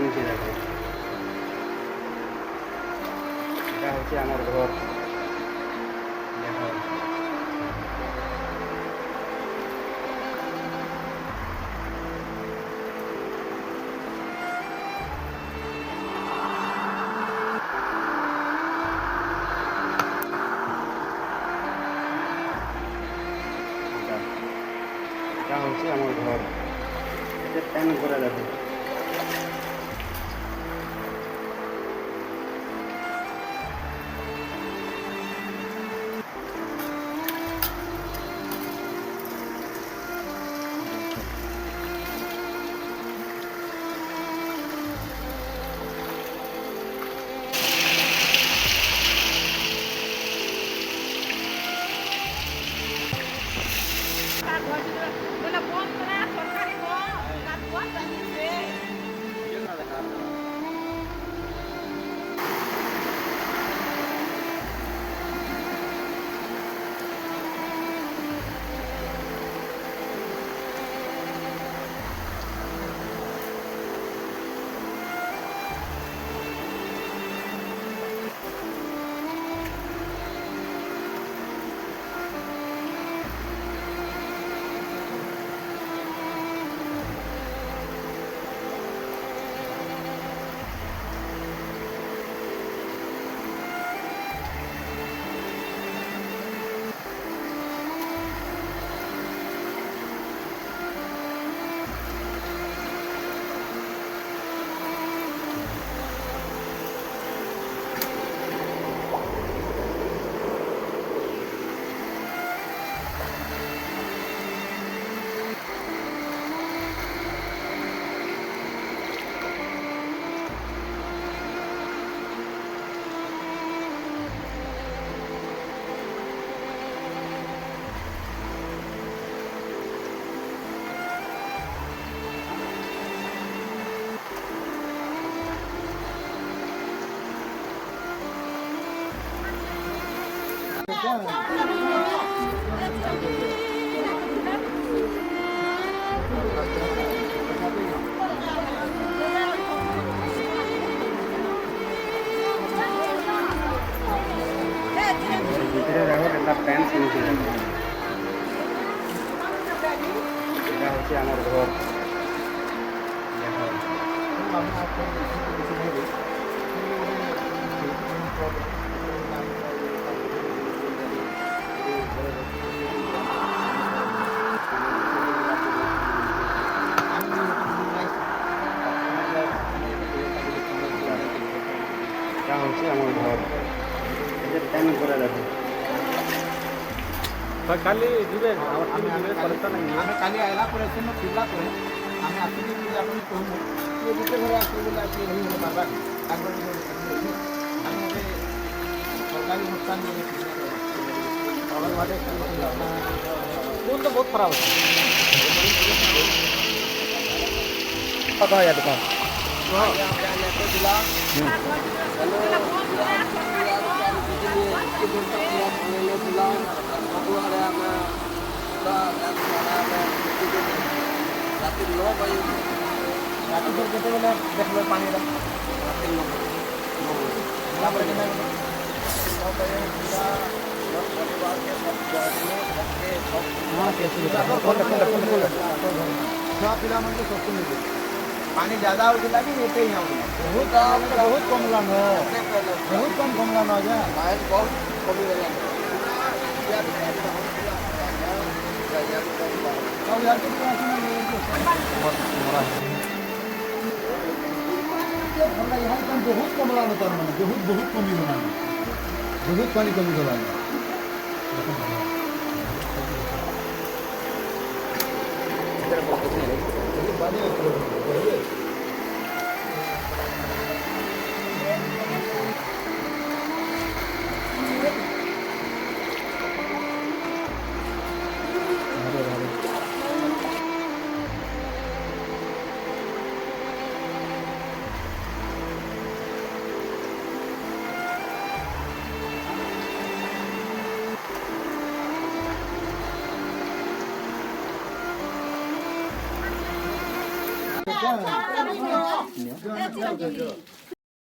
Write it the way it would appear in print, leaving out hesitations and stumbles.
নিচে দেখো, এটা হচ্ছে আমার ঘর। দেখো এটা এটা হচ্ছে আমার ঘর। এটা প্যান করে দেখো। ভিতরে দেখো, একটা প্যান্ট নিচে দেখো, এটা হচ্ছে আমার ঘর। দেখো এটা হচ্ছে আমার ঘর। এটা প্যান করে দেখো। কালি দিবেন আমি দিবেন পরেটা নাই ଆମେ କାଲି ଆଇଲା ପରେ ସେନ ଥିଲା ପରେ ଆମେ ଆସିକି ପିଲାମାନେ କହିବୁ କିଏ ଗୋଟେ ଘରେ ଆସିବେ ବୋଲି ଆସିବେ ରହିଗଲେ ବାବା ତାଙ୍କର ଆମେ ଗୋଟେ ସରକାରୀ ଅନୁଷ୍ଠାନ ଫୋନ୍ ତ ବହୁତ ଖରାପ ଅଛି কথা হয় দোকান ରାତି 9 ବାଜେ ରାତି କେତେବେଳେ ଦେଖିଲେ ପାଣିର ରାତି 9 ତାପରେ କେତେ 9 ବାଜେ ପୁରା ଛୁଆ ପିଲାମାନଙ୍କୁ ଶକ୍ତି ମିଳୁଛି ପାଣି ज़्यादा होता कि एते ही होता बहुत कम लान बहुत कम लान आजा पानी बहुत कमी गया और यार तो यहाँ कम बहुत कम लान होता है बहुत कमी होना बहुत पानी कमी गला ନିଅ।